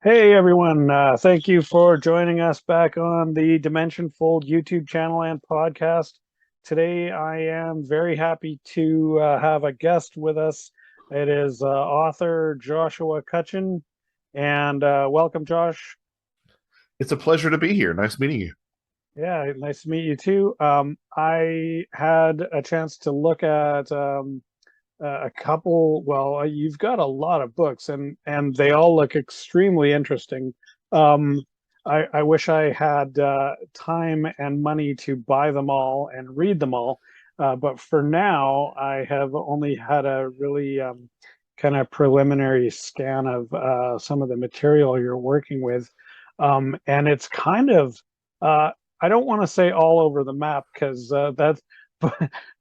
Hey everyone, thank you for joining us back on the Dimension Fold YouTube channel and podcast. Today I am very happy to have a guest with us. It is author Joshua Cutchin, and welcome, Josh. It's a pleasure to be here. Nice meeting you. Yeah, nice to meet you too. I had a chance to look at a couple. Well, you've got a lot of books, and they all look extremely interesting. Um, I wish I had time and money to buy them all and read them all, but for now, I have only had a really kind of preliminary scan of some of the material you're working with, and it's kind of uh, I don't want to say all over the map because that's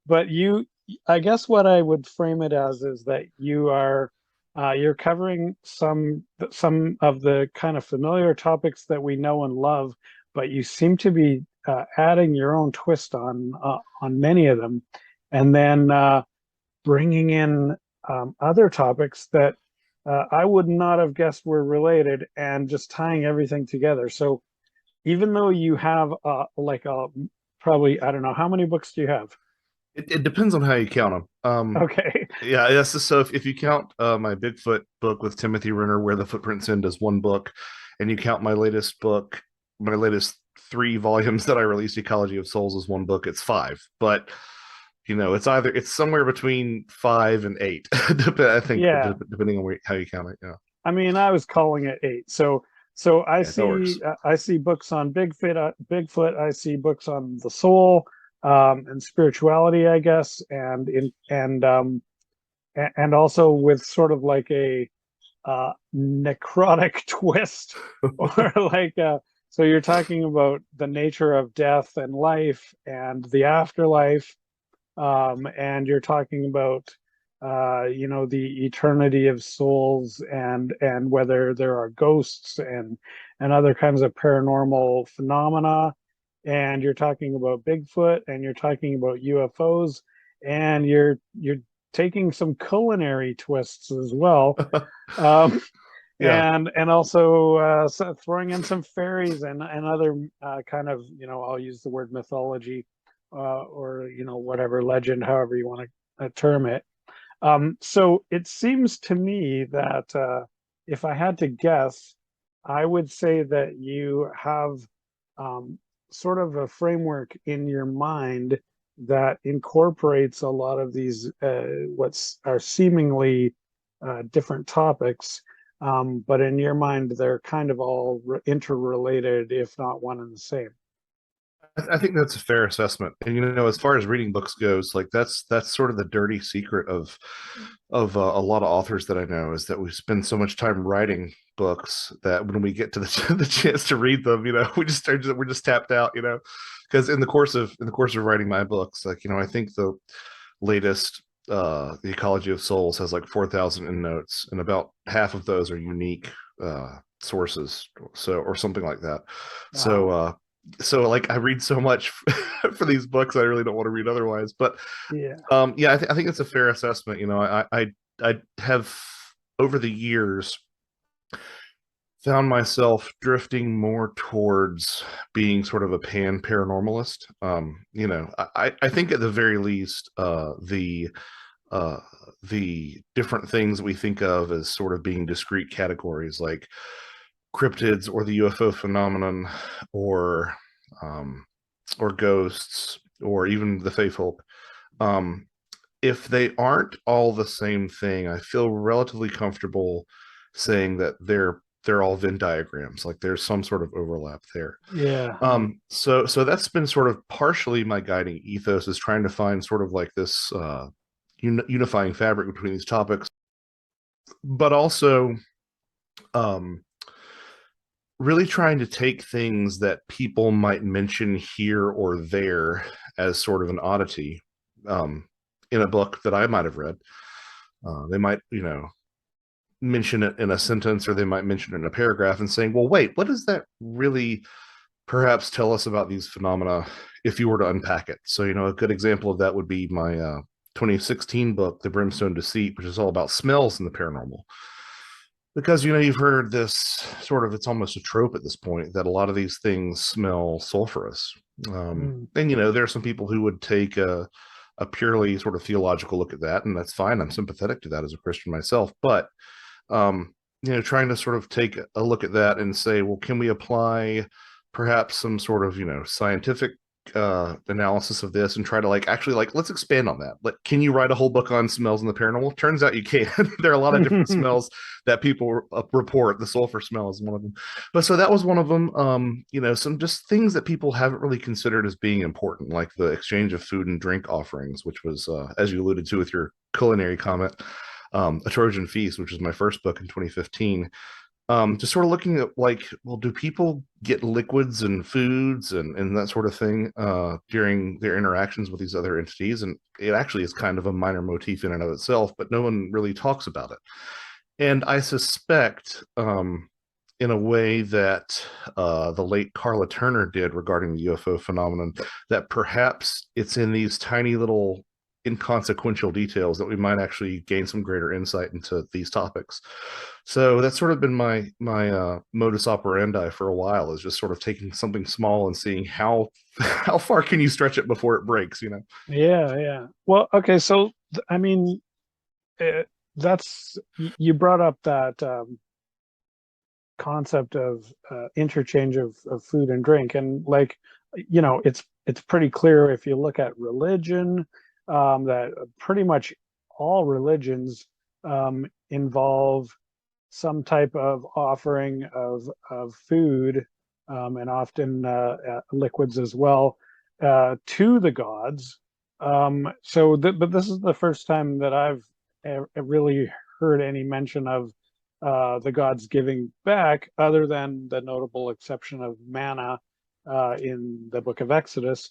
but you I guess what I would frame it as is that you're covering some of the kind of familiar topics that we know and love, but you seem to be adding your own twist on many of them, and then bringing in other topics that I would not have guessed were related, and just tying everything together. So even though you have like a probably I don't know how many books do you have? It depends on how you count them. Okay. Yeah, yes. So if you count my Bigfoot book with Timothy Renner, Where the Footprints End, as one book, and you count my latest book, my latest three volumes that I released, Ecology of Souls, as one book, it's five. But it's somewhere between five and eight, I think, Yeah. depending on how you count it. Yeah, I mean, I was calling it eight. So yeah, that works. I see books on Bigfoot. I see books on the soul, and spirituality, I guess, and also with sort of like a necrotic twist, or like so you're talking about the nature of death and life and the afterlife, and you're talking about the eternity of souls and whether there are ghosts and other kinds of paranormal phenomena, and you're talking about Bigfoot, and you're talking about UFOs, and you're taking some culinary twists as well, um, Yeah, and also throwing in some fairies and other kind of, I'll use the word mythology, or whatever legend, however you want to term it. So it seems to me that if I had to guess, I would say that you have um, sort of a framework in your mind that incorporates a lot of these what's are seemingly different topics, but in your mind they're kind of all interrelated, if not one and the same. I think that's a fair assessment. And as far as reading books goes, like that's sort of the dirty secret of a lot of authors that I know, is that we spend so much time writing books that when we get to the chance to read them, we're just tapped out, because in the course of writing my books, like I think the latest the Ecology of Souls has like 4,000 endnotes, and about half of those are unique sources, so or something like that. So Wow. so like I read so much for these books, I really don't want to read otherwise. But Yeah. yeah, I think it's a fair assessment. I have over the years found myself drifting more towards being sort of a pan paranormalist. I think at the very least, uh, the different things we think of as sort of being discrete categories, like cryptids or the UFO phenomenon, or um, or ghosts, or even the fae folk. Um, if they aren't all the same thing, I feel relatively comfortable saying that they're all Venn diagrams. Like there's some sort of overlap there. Yeah. So that's been sort of partially my guiding ethos, is trying to find sort of like this unifying fabric between these topics, but also um, really trying to take things that people might mention here or there as sort of an oddity, um, in a book that I might have read. They might, mention it in a sentence, or they might mention it in a paragraph, and saying, well, wait, what does that really perhaps tell us about these phenomena if you were to unpack it? So, a good example of that would be my 2016 book, The Brimstone Deceit, which is all about smells in the paranormal. Because you've heard this sort of, it's almost a trope at this point that a lot of these things smell sulfurous. Mm. And there are some people who would take a purely sort of theological look at that, and that's fine. I'm sympathetic to that as a Christian myself. But trying to sort of take a look at that and say, well, can we apply perhaps some sort of scientific analysis of this and try to actually let's expand on that. Can you write a whole book on smells in the paranormal? Turns out you can. There are a lot of different smells that people report. The sulfur smell is one of them. But so that was one of them. Some just things that people haven't really considered as being important, like the exchange of food and drink offerings, which was, as you alluded to with your culinary comment, A Trojan Feast, which was my first book in 2015. Just sort of looking at well, do people get liquids and foods and that sort of thing during their interactions with these other entities? And it actually is kind of a minor motif in and of itself, but no one really talks about it. And I suspect, in a way that the late Carla Turner did regarding the UFO phenomenon, that perhaps it's in these tiny little inconsequential details that we might actually gain some greater insight into these topics. So that's sort of been my modus operandi for a while, is just sort of taking something small and seeing how how far can you stretch it before it breaks. Yeah, yeah. Well, okay, so I mean, uh, you brought up that concept of interchange of food and drink, and it's pretty clear if you look at religion, that pretty much all religions involve some type of offering of food, and often liquids as well, to the gods. But this is the first time that I've really heard any mention of the gods giving back, other than the notable exception of manna in the Book of Exodus.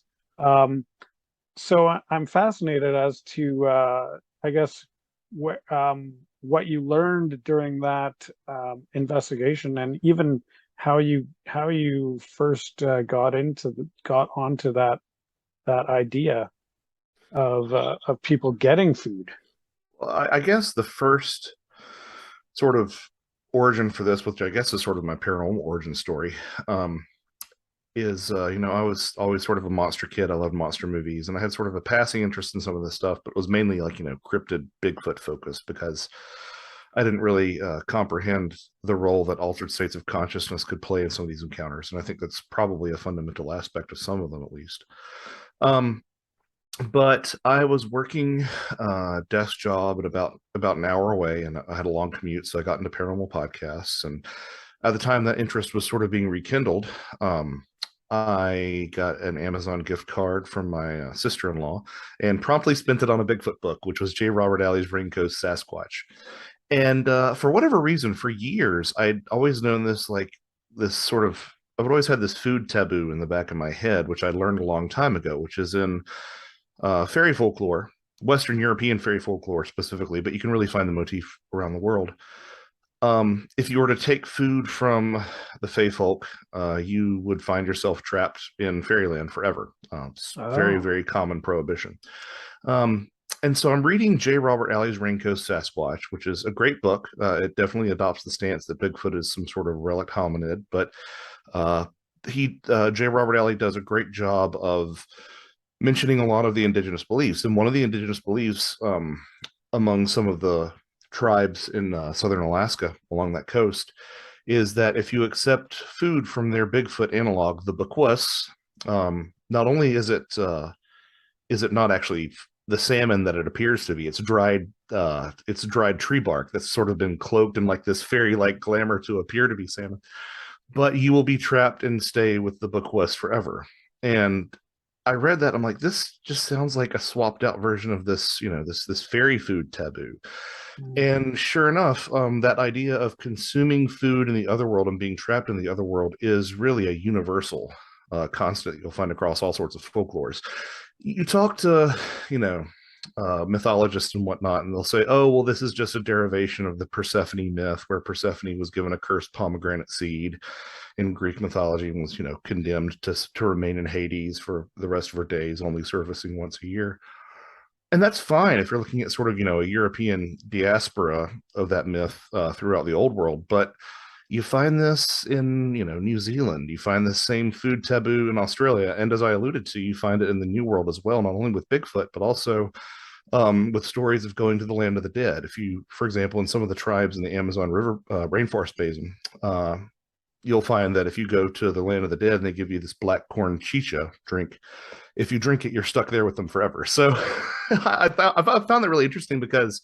So I'm fascinated as to, I guess, what you learned during that investigation, and even how you first got onto that idea of people getting food. Well, I guess the first sort of origin for this, which I guess is sort of my paranormal origin story, is I was always sort of a monster kid. I loved monster movies, and I had sort of a passing interest in some of this stuff, but it was mainly cryptid Bigfoot focused, because I didn't really comprehend the role that altered states of consciousness could play in some of these encounters, and I think that's probably a fundamental aspect of some of them, at least. But I was working desk job at about an hour away, and I had a long commute, so I got into paranormal podcasts. And at the time that interest was sort of being rekindled, I got an Amazon gift card from my sister-in-law and promptly spent it on a Bigfoot book, which was J. Robert Alley's Raincoast Sasquatch. And for whatever reason, for years, I'd always known this sort of, I've always had this food taboo in the back of my head, which I learned a long time ago, which is in fairy folklore, Western European fairy folklore specifically, but you can really find the motif around the world. If you were to take food from the Fey folk, you would find yourself trapped in fairyland forever. It's very, Oh. very common prohibition. And so I'm reading J. Robert Alley's Raincoast Sasquatch, which is a great book. It definitely adopts the stance that Bigfoot is some sort of relic hominid, but J. Robert Alley does a great job of mentioning a lot of the indigenous beliefs. And one of the indigenous beliefs among some of the tribes in southern Alaska along that coast is that if you accept food from their Bigfoot analog, the Bequests, not only is it not actually the salmon that it appears to be, it's dried tree bark that's sort of been cloaked in this fairy-like glamour to appear to be salmon, but you will be trapped and stay with the Bequests forever. And I read that, I'm like, this just sounds like a swapped out version of this, this fairy food taboo. And sure enough, that idea of consuming food in the other world and being trapped in the other world is really a universal constant you'll find across all sorts of folklores. You talk to, mythologists and whatnot, and they'll say, oh, well, this is just a derivation of the Persephone myth, where Persephone was given a cursed pomegranate seed in Greek mythology and was, condemned to remain in Hades for the rest of her days, only surfacing once a year. and that's fine if you're looking at sort of, a European diaspora of that myth throughout the old world. But you find this in, New Zealand. You find the same food taboo in Australia, and as I alluded to, you find it in the New World as well, not only with Bigfoot, but also with stories of going to the land of the dead. If you, for example, in some of the tribes in the Amazon River rainforest basin, you'll find that if you go to the land of the dead and they give you this black corn chicha drink, if you drink it, you're stuck there with them forever. So I found that really interesting because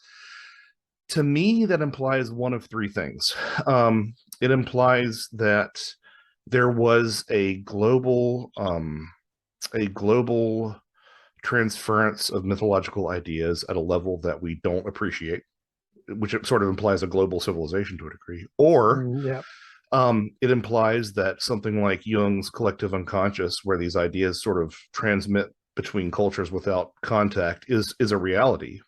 to me, that implies one of three things. It implies that there was a global transference of mythological ideas at a level that we don't appreciate, which sort of implies a global civilization to a degree, or Yeah. it implies that something like Jung's collective unconscious, where these ideas sort of transmit between cultures without contact, is a reality,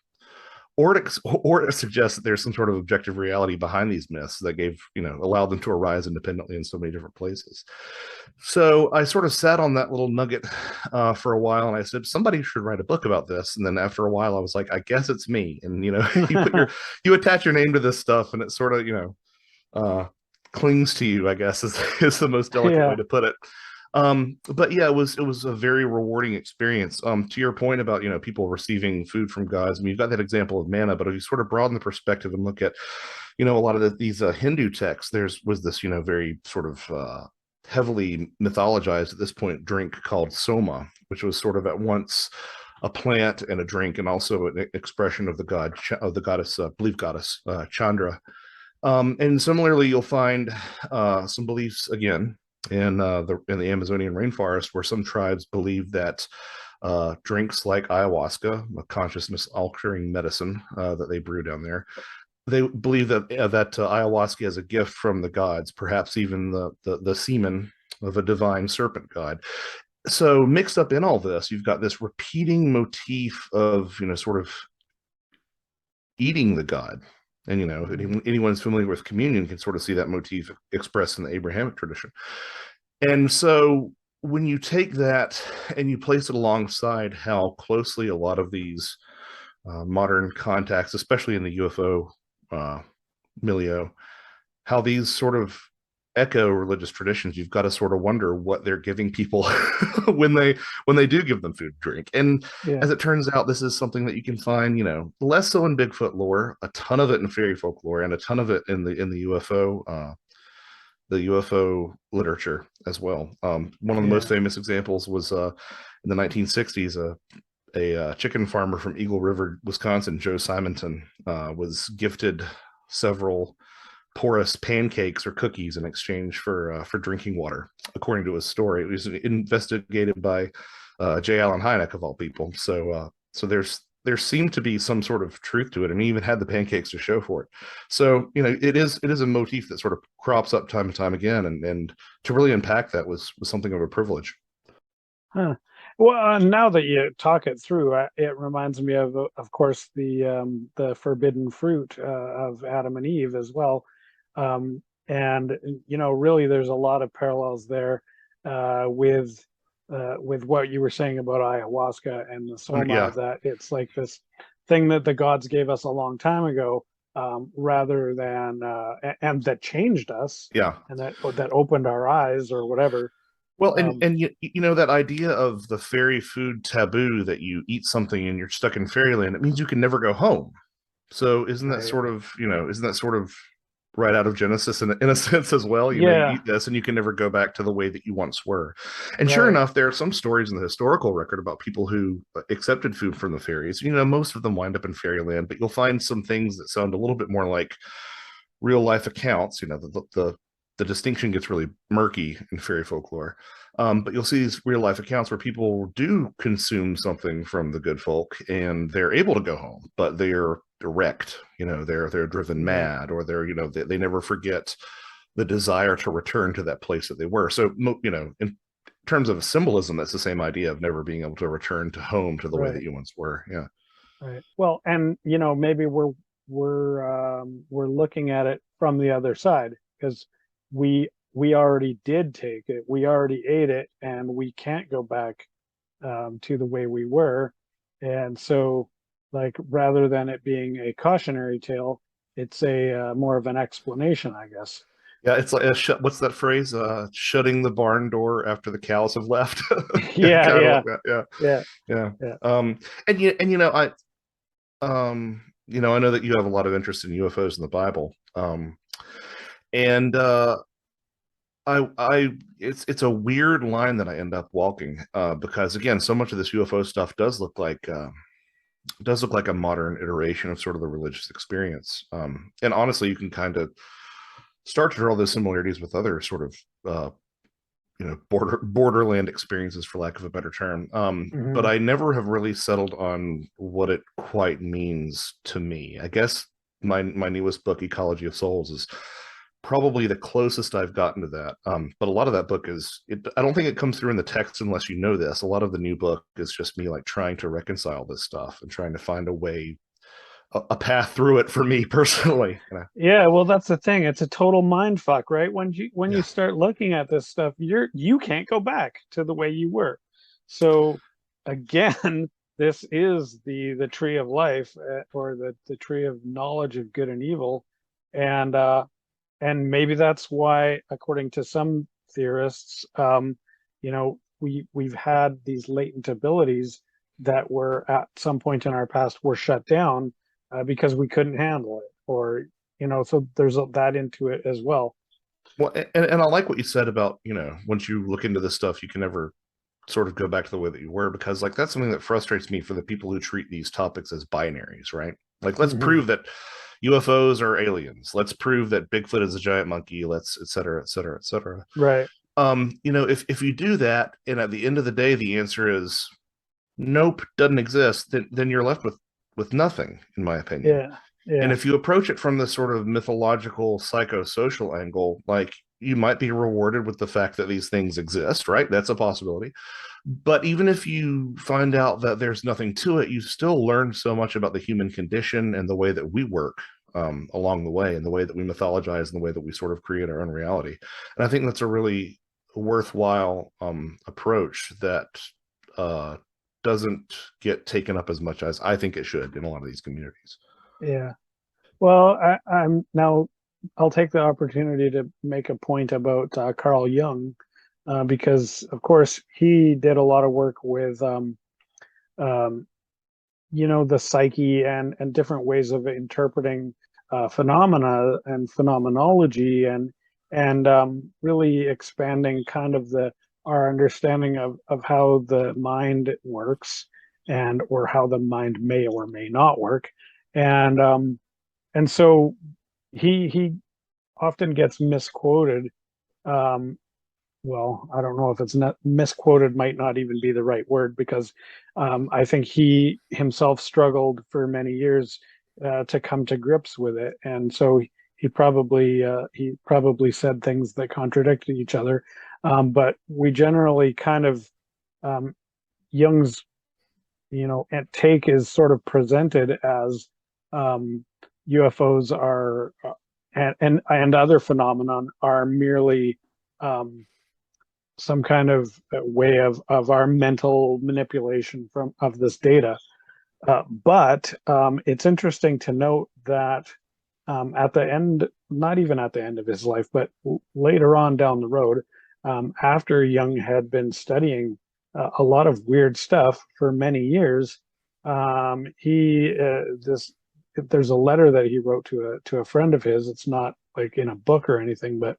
or it suggests that there's some sort of objective reality behind these myths that allowed them to arise independently in so many different places. So I sort of sat on that little nugget for a while, and I said somebody should write a book about this. And then after a while, I was like, I guess it's me. And you attach your name to this stuff, and it sort of clings to you, I guess, is the most delicate way Yeah. to put it. But yeah, it was a very rewarding experience. To your point about people receiving food from gods, I mean, you've got that example of manna, but if you sort of broaden the perspective and look at a lot of these Hindu texts, was this very sort of heavily mythologized at this point drink called soma, which was sort of at once a plant and a drink, and also an expression of the goddess, belief goddess Chandra. And similarly, you'll find some beliefs again in the Amazonian rainforest, where some tribes believe that drinks like ayahuasca, a consciousness altering medicine that they brew down there, they believe that ayahuasca is a gift from the gods, perhaps even the semen of a divine serpent god. So mixed up in all this, you've got this repeating motif of sort of eating the god. And anyone who's familiar with communion can sort of see that motif expressed in the Abrahamic tradition. And so when you take that and you place it alongside how closely a lot of these modern contacts, especially in the UFO milieu, how these sort of echo religious traditions, you've got to sort of wonder what they're giving people when they do give them food to drink. And Yeah. as it turns out, this is something that you can find, less so in Bigfoot lore, a ton of it in fairy folklore, and a ton of it in the UFO literature as well. One of the most Yeah. famous examples was in the 1960s, a chicken farmer from Eagle River, Wisconsin, Joe Simonton, was gifted several porous pancakes or cookies in exchange for drinking water. According to his story, it was investigated by J. Allen Hynek of all people. So there seemed to be some sort of truth to it, and he even had the pancakes to show for it. So it is a motif that sort of crops up time and time again, and to really unpack that was something of a privilege. Huh. Well, now that you talk it through, it reminds me of course, the forbidden fruit of Adam and Eve as well. And really, there's a lot of parallels there with what you were saying about ayahuasca and the soma. Yeah, That it's like this thing that the gods gave us a long time ago, rather than and that changed us, yeah. and that opened our eyes or whatever. Well, and Um, and that idea of the fairy food taboo, that you eat something and you're stuck in fairyland, it means you can never go home. So right. isn't that sort of right out of Genesis in a sense as well? You Yeah. eat this and you can never go back to the way that you once were. And sure Right. enough, there are some stories in the historical record about people who accepted food from the fairies. Most of them wind up in fairyland, but you'll find some things that sound a little bit more like real life accounts. The distinction gets really murky in fairy folklore. But you'll see these real life accounts where people do consume something from the good folk and they're able to go home, but they're wrecked. They're driven Yeah. mad, or they never forget the desire to return to that place that they were. So in terms of symbolism, that's the same idea of never being able to return to home to the way that Right. you once were. Yeah. Right. Well, and maybe we're looking at it from the other side, because we already did take it. We already ate it, and we can't go back to the way we were. And so like rather than it being a cautionary tale, it's a more of an explanation, I guess. Yeah, it's like what's that phrase? Shutting the barn door after the cows have left. Yeah, Kind of yeah, like that. Yeah, yeah, yeah. yeah. And I know that you have a lot of interest in UFOs in the Bible. And it's a weird line that I end up walking, because again, so much of this UFO stuff does look like a modern iteration of sort of the religious experience. And honestly, you can kind of start to draw those similarities with other sort of borderland experiences, for lack of a better term. But Hmm. I never have really settled on what it quite means to me. I guess my newest book, Ecology of Souls, is probably the closest I've gotten to that. But a lot of that book I don't think it comes through in the text unless you know this. A lot of the new book is just me like trying to reconcile this stuff and trying to find a way, a path through it for me personally. Yeah, well, that's the thing. It's a total mind fuck, right? When you Yeah. start looking at this stuff, you can't go back to the way you were. So again, this is the tree of life, or the tree of knowledge of good and evil, and maybe that's why, according to some theorists, we've had these latent abilities that were at some point in our past were shut down, because we couldn't handle it, or so there's that into it as well. Well, and I like what you said about, once you look into this stuff, you can never sort of go back to the way that you were, because like that's something that frustrates me for the people who treat these topics as binaries, right? Like, let's Hmm. prove that UFOs are aliens. Let's prove that Bigfoot is a giant monkey. Let's et cetera, et cetera, et cetera. Right. If you do that, and at the end of the day, the answer is nope, doesn't exist, then you're left with nothing, in my opinion. Yeah. And Yeah. if you approach it from this sort of mythological psychosocial angle, like you might be rewarded with the fact that these things exist, right? That's a possibility. But even if you find out that there's nothing to it, you still learn so much about the human condition and the way that we work, along the way, and the way that we mythologize, and the way that we sort of create our own reality. And I think that's a really worthwhile approach that uh, doesn't get taken up as much as I think it should in a lot of these communities. Yeah. Well, I'm now. I'll take the opportunity to make a point about Carl Jung, because, of course, he did a lot of work with, um, the psyche and different ways of interpreting phenomena and phenomenology, and really expanding kind of our understanding of how the mind works, and or how the mind may or may not work, and so he often gets misquoted. Um, well, I don't know if it's not misquoted, might not even be the right word, because I think he himself struggled for many years to come to grips with it, and so he probably said things that contradicted each other. But we generally kind of, um, Jung's take is sort of presented as, um, UFOs are, and other phenomenon are merely, um, some kind of way of our mental manipulation from of this data. But it's interesting to note that, at the end, not even at the end of his life, but later on down the road, after Jung had been studying a lot of weird stuff for many years, he this there's a letter that he wrote to a friend of his. It's not like in a book or anything, but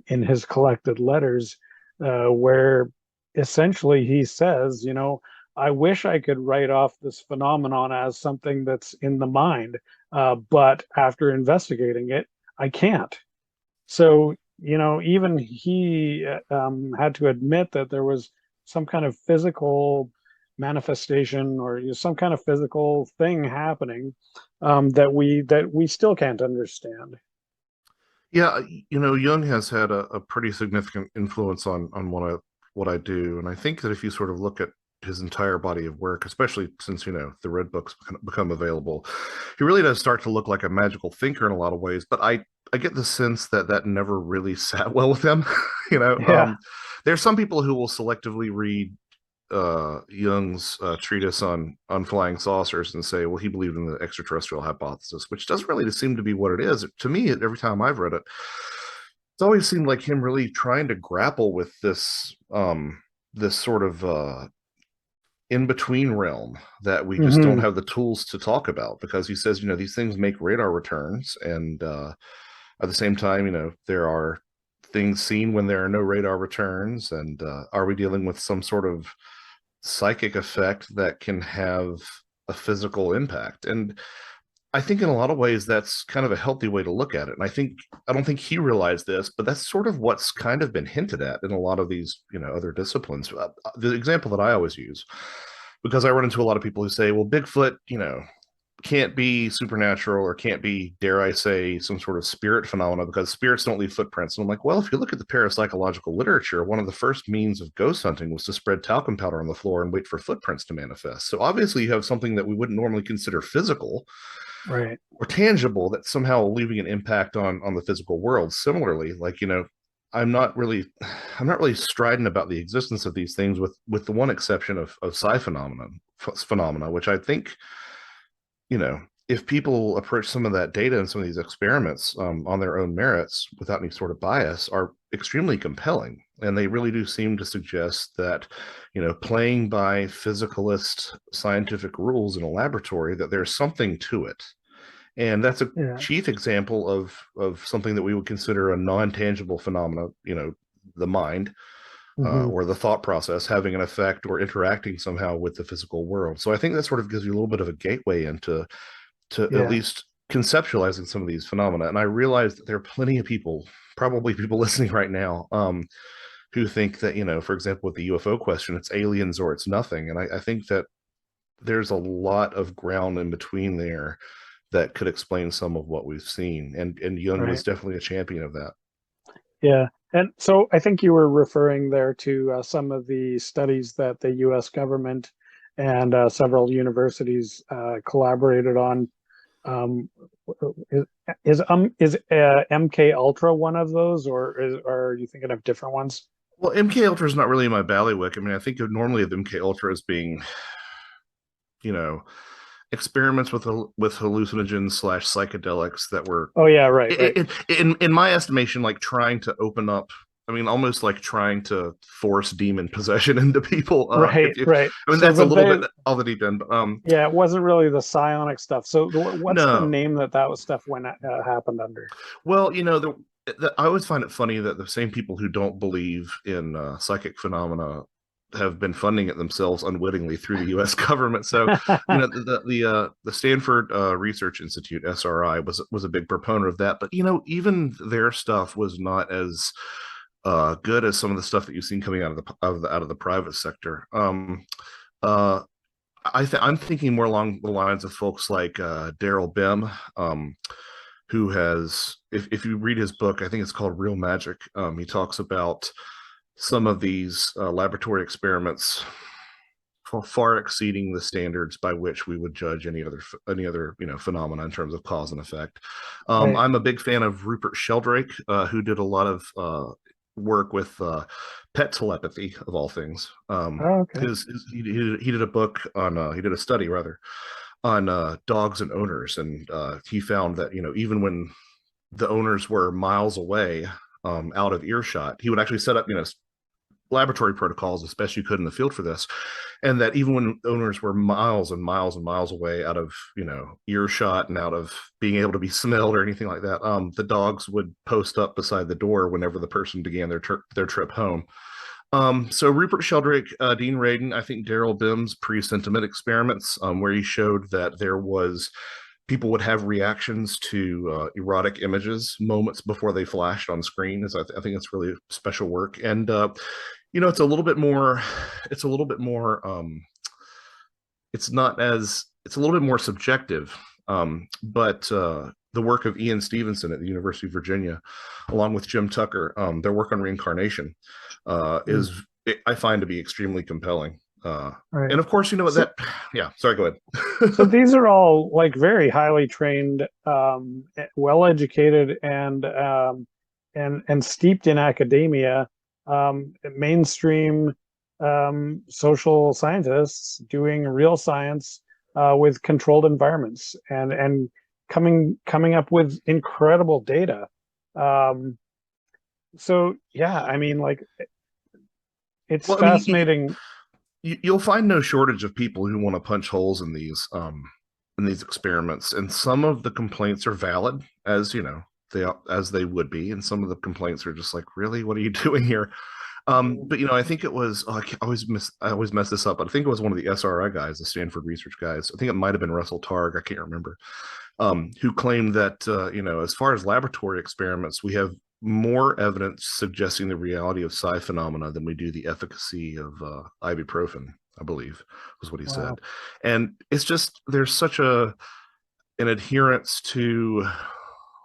in his collected letters, where essentially he says, I wish I could write off this phenomenon as something that's in the mind, but after investigating it, I can't. So, even he had to admit that there was some kind of physical manifestation, or some kind of physical thing happening, that we still can't understand. Yeah, Jung has had a pretty significant influence on what I do, and I think that if you sort of look at his entire body of work, especially since the Red Book's become available, he really does start to look like a magical thinker in a lot of ways. But I get the sense that that never really sat well with him. You know, Yeah. there's some people who will selectively read Jung's treatise on flying saucers and say, well, he believed in the extraterrestrial hypothesis, which doesn't really seem to be what it is. To me, every time I've read it, it's always seemed like him really trying to grapple with this sort of in between realm that we just don't Hmm. have the tools to talk about, because he says, these things make radar returns, and at the same time, there are things seen when there are no radar returns, and are we dealing with some sort of psychic effect that can have a physical impact? And I think in a lot of ways that's kind of a healthy way to look at it. And I don't think he realized this, but that's sort of what's kind of been hinted at in a lot of these, other disciplines. The example that I always use, because I run into a lot of people who say, well, Bigfoot, can't be supernatural, or can't be, dare I say, some sort of spirit phenomena, because spirits don't leave footprints. And I'm like, well, if you look at the parapsychological literature, one of the first means of ghost hunting was to spread talcum powder on the floor and wait for footprints to manifest. So obviously you have something that we wouldn't normally consider physical Right. or tangible that's somehow leaving an impact on the physical world. Similarly, like, i'm not really I'm not really striding about the existence of these things, with the one exception of phenomena, which I think, if people approach some of that data and some of these experiments on their own merits without any sort of bias, are extremely compelling. And they really do seem to suggest that, playing by physicalist scientific rules in a laboratory, that there's something to it. And that's a Yeah. chief example of something that we would consider a non-tangible phenomena, the mind, Hmm. or the thought process having an effect or interacting somehow with the physical world. So I think that sort of gives you a little bit of a gateway into to at Yeah. least conceptualizing some of these phenomena. And I realize that there are plenty of people, probably people listening right now, who think that, for example, with the UFO question, it's aliens or it's nothing. And I think that there's a lot of ground in between there that could explain some of what we've seen. And Jung was Right. definitely a champion of that. Yeah. And so I think you were referring there to some of the studies that the US government and several universities collaborated on. Um, is MK Ultra one of those, or are you thinking of different ones? Well, MK Ultra is not really my bailiwick. I mean, I think of normally of MK Ultra as being, you know, experiments with hallucinogens slash psychedelics that were, Oh yeah, right, right, in my estimation, like trying to open up. I mean, almost like trying to force demon possession into people. right, right. I mean, So, that's a but little they, bit all the deep end. But, yeah, it wasn't really the psionic stuff. So, what's the no, name that was stuff when happened under? well, I always find it funny that the same people who don't believe in psychic phenomena have been funding it themselves unwittingly through the U.S. government. So, the Stanford Research Institute (SRI) was a big proponent of that. But even their stuff was not as good as some of the stuff that you've seen coming out of the private sector. Uh, I'm thinking more along the lines of folks like Daryl Bem, who has, if you read his book, I think it's called Real Magic. He talks about some of these laboratory experiments far exceeding the standards by which we would judge any other phenomena in terms of cause and effect. Right. I'm a big fan of Rupert Sheldrake, who did a lot of work with pet telepathy, of all things. Oh, okay. He did a book on he did a study rather on dogs and owners, and he found that even when the owners were miles away, out of earshot, he would actually set up laboratory protocols as best you could in the field for this, and that even when owners were miles and miles and miles away out of earshot and out of being able to be smelled or anything like that, the dogs would post up beside the door whenever the person began their trip home. So Rupert Sheldrake, Dean Radin, I think Daryl Bim's pre-sentiment experiments, where he showed that there was people would have reactions to erotic images moments before they flashed on screen. I think it's really special work. And it's a little bit more, it's a little bit more, it's a little bit more subjective. But the work of Ian Stevenson at the University of Virginia, along with Jim Tucker, their work on reincarnation, Mm. I find to be extremely compelling. Right. And of course, So, yeah, sorry, go so ahead. these are all like very highly trained, well educated, and steeped in academia, mainstream. social scientists doing real science with controlled environments and coming up with incredible data. Um, so yeah, I mean, like it's Well, I mean, fascinating. you'll find no shortage of people who want to punch holes in these experiments, and some of the complaints are valid, as you know, as they would be, and some of the complaints are just like, really, what are you doing here? But I think it was, I always mess this up, but I think it was one of the SRI guys, the Stanford research guys. I think it might have been Russell Targ, I can't remember, who claimed that as far as laboratory experiments, we have more evidence suggesting the reality of psi phenomena than we do the efficacy of ibuprofen, I believe was what he said. Wow. And it's just, there's such an adherence to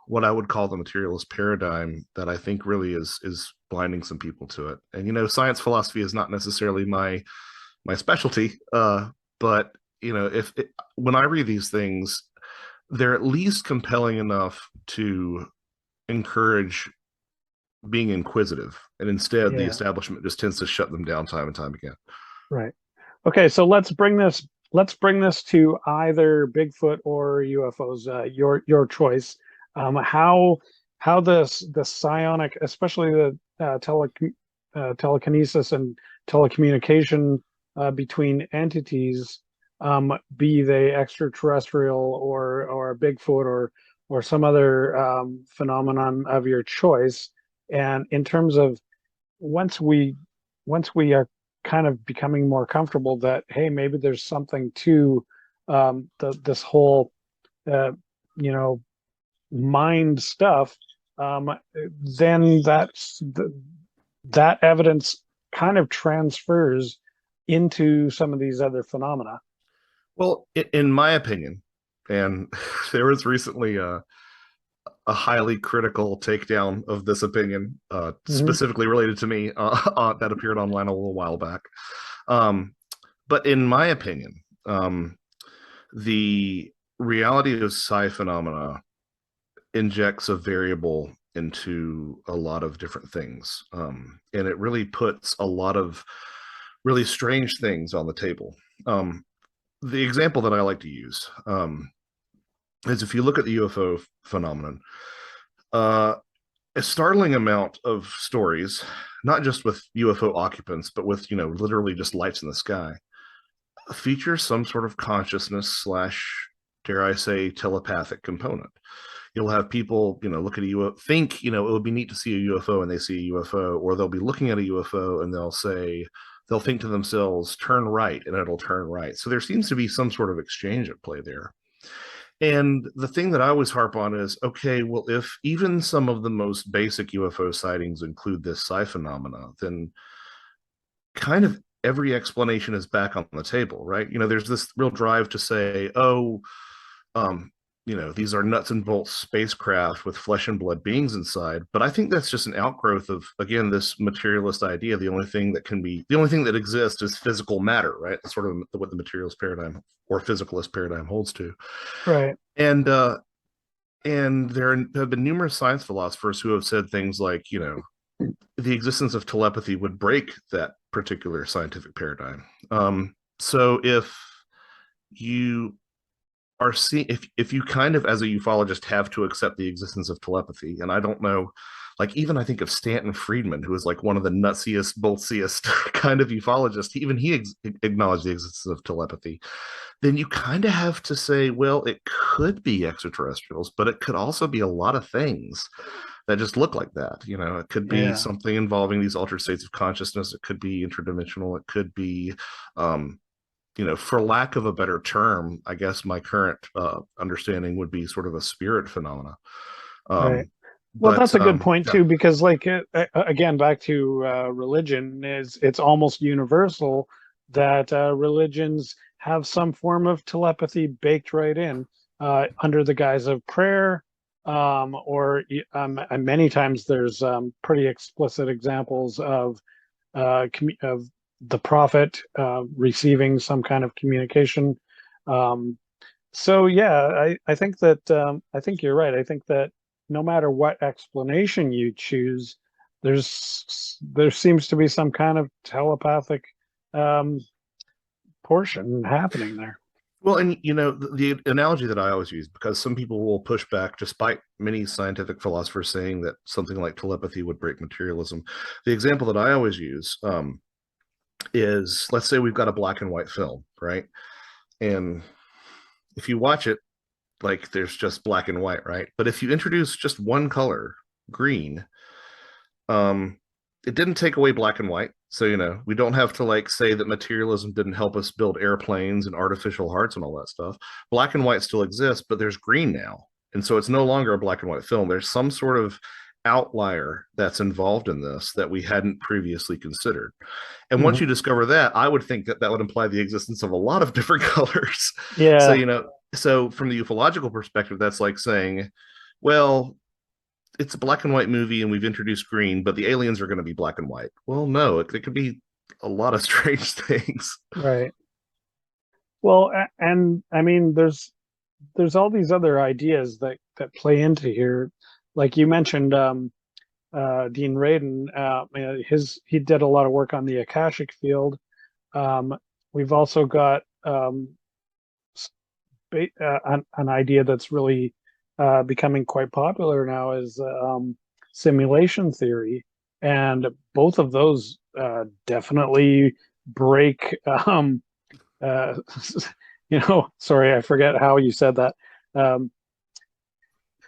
what I would call the materialist paradigm that I think really is blinding some people to it. And science philosophy is not necessarily my specialty, but if when I read these things, they're at least compelling enough to encourage being inquisitive, and instead the Yeah. establishment just tends to shut them down time and time again. Right. Okay, so let's bring this to either Bigfoot or UFOs. Your choice. How the psionic, especially the telekinesis and telecommunication between entities, be they extraterrestrial or Bigfoot or some other phenomenon of your choice. And in terms of once we once we are kind of becoming more comfortable that hey, maybe there's something to this whole uh, you know mind stuff, then that evidence kind of transfers into some of these other phenomena. Well, in my opinion, and there was recently a highly critical takedown of this opinion, Hmm. specifically related to me, that appeared online a little while back. Um, but in my opinion, the reality of psi phenomena injects a variable into a lot of different things. And it really puts a lot of really strange things on the table. The example that I like to use is if you look at the UFO phenomenon, uh, a startling amount of stories, not just with UFO occupants, but with, literally just lights in the sky, feature some sort of consciousness slash, dare I say, telepathic component. You'll have people, look at a UFO, think, it would be neat to see a UFO, and they see a UFO, or they'll be looking at a UFO and they'll think to themselves, turn right, and it'll turn right. So there seems to be some sort of exchange at play there. And the thing that I always harp on is, okay, well, if even some of the most basic UFO sightings include this psi phenomena, then kind of every explanation is back on the table, right? There's this real drive to say, oh, um, these are nuts and bolts spacecraft with flesh and blood beings inside. But I think that's just an outgrowth of, again, this materialist idea. The only thing that exists is physical matter, right? That's sort of what the materialist paradigm or physicalist paradigm holds to. Right. And there have been numerous science philosophers who have said things like, the existence of telepathy would break that particular scientific paradigm. So you if you kind of, as a ufologist, have to accept the existence of telepathy, and I don't know, like, even I think of Stanton Friedman, who is like one of the nutsiest, boltsiest kind of ufologists, even he acknowledged the existence of telepathy, then you kind of have to say, well, it could be extraterrestrials, but it could also be a lot of things that just look like that. It could be Yeah. something involving these altered states of consciousness. It could be interdimensional. It could be, for lack of a better term, I guess my current understanding would be sort of a spirit phenomena. Right. Um, Well, but that's a good point yeah, too, because like again, back to religion, is it's almost universal that religions have some form of telepathy baked right in under the guise of prayer, and many times there's pretty explicit examples of the prophet receiving some kind of communication. Um, so yeah, I think you're right. I think that no matter what explanation you choose, there seems to be some kind of telepathic um, portion happening there. Well, and the analogy that I always use, because some people will push back, despite many scientific philosophers saying that something like telepathy would break materialism. The example that I always use is, let's say we've got a black and white film, right? And if you watch it, like there's just black and white, right? But if you introduce just one color, green, um, it didn't take away black and white. So, we don't have to like say that materialism didn't help us build airplanes and artificial hearts and all that stuff. Black and white still exists, but there's green now. And so it's no longer a black and white film. There's some sort of outlier that's involved in this that we hadn't previously considered. And once Mhm. you discover that, I would think that that would imply the existence of a lot of different colors. So, Yeah. so from the ufological perspective, that's like saying, well, it's a black and white movie and we've introduced green, but the aliens are going to be black and white. Well, no, it could be a lot of strange things. Right. Well, and I mean, there's all these other ideas that play into here. Like you mentioned, Dean Radin, he did a lot of work on the Akashic field. Um, we've also got an idea that's really becoming quite popular now is simulation theory, and both of those definitely break. Uh, sorry, I forget how you said that. Um,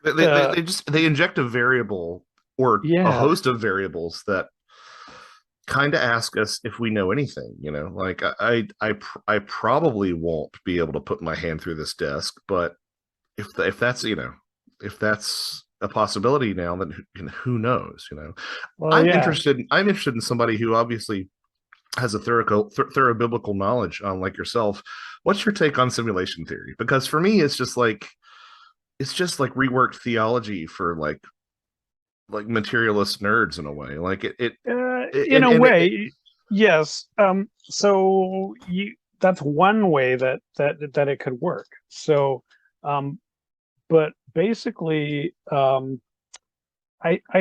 uh, They inject a variable or a yeah, host of variables that kind of ask us if we know anything. Like I probably won't be able to put my hand through this desk, but if that's if that's a possibility now, then who knows? well, yeah. I'm interested in somebody who obviously has a thorough biblical knowledge on, like yourself. What's your take on simulation theory? Because for me, it's just like reworked theology for like materialist nerds in a way. Like In a and way, yes. That's one way that it could work. So, um, but basically, I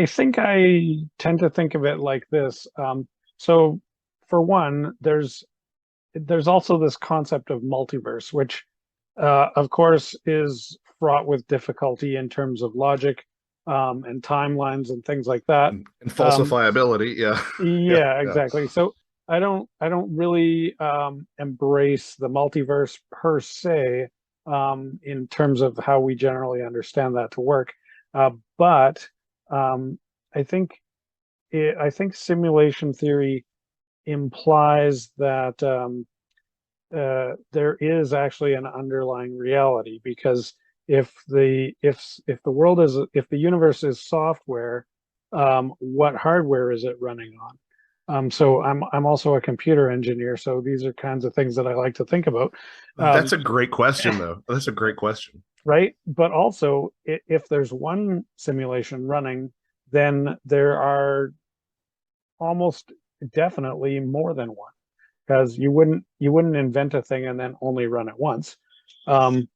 think I tend to think of it like this. So, for one, there's also this concept of multiverse, which, of course, is fraught with difficulty in terms of logic, and timelines and things like that. and Um, falsifiability, yeah. Yeah, yeah, yeah. exactly. So I don't really embrace the multiverse per se, in terms of how we generally understand that to work. But I think I think simulation theory implies that there is actually an underlying reality, because if the universe is software, what hardware is it running on? So I'm also a computer engineer, so these are kinds of things that I like to think about. That's Um, a great question, though. That's a great question. right? But also, if there's one simulation running, then there are almost definitely more than one, because you wouldn't invent a thing and then only run it once. Um,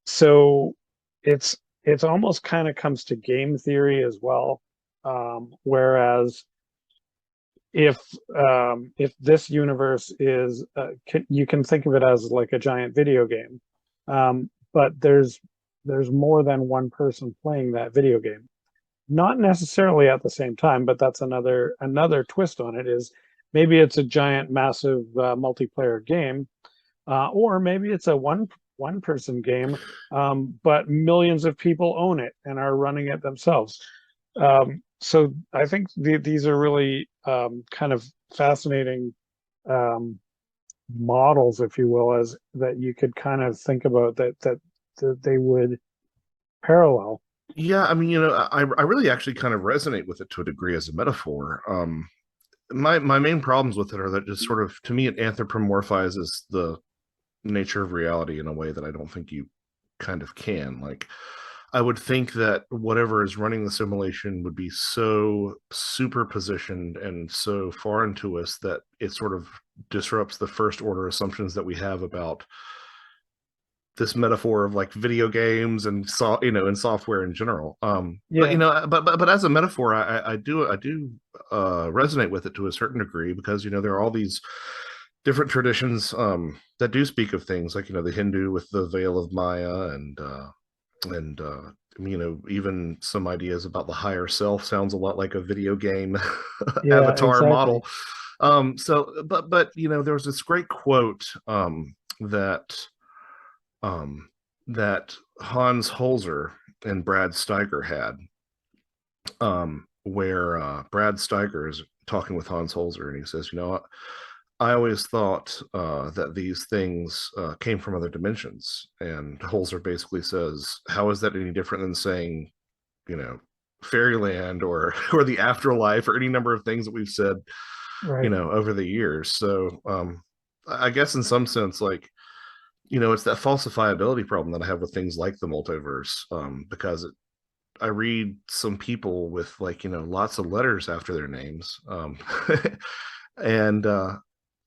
so it's almost kind of comes to game theory as well. Whereas if this universe is you can think of it as like a giant video game, but there's more than one person playing that video game, not necessarily at the same time, but that's another twist on it. Is maybe it's a giant massive multiplayer game, or maybe it's a one person game, but millions of people own it and are running it themselves. So I think these are really kind of fascinating um, models, if you will, as that you could kind of think about that they would parallel. Yeah, I mean, I really actually kind of resonate with it to a degree as a metaphor. My main problems with it are that just sort of, to me, it anthropomorphizes the nature of reality in a way that I don't think you kind of can. Like, I would think that whatever is running the simulation would be so super positioned and so foreign to us that it sort of disrupts the first order assumptions that we have about this metaphor of like video games and and software in general. But Yeah. but as a metaphor, I do resonate with it to a certain degree, because there are all these different traditions that do speak of things like, the Hindu with the veil of Maya, and even some ideas about the higher self sounds a lot like a video game Yeah, avatar exactly. model. There was this great quote that um, that Hans Holzer and Brad Steiger had, where Brad Steiger is talking with Hans Holzer, and he says, I always thought that these things came from other dimensions. And Holzer basically says, how is that any different than saying, you know, fairyland or or the afterlife or any number of things that we've said, Right. over the years? So I guess in some sense, like, it's that falsifiability problem that I have with things like the multiverse, because I read some people with, like, lots of letters after their names, and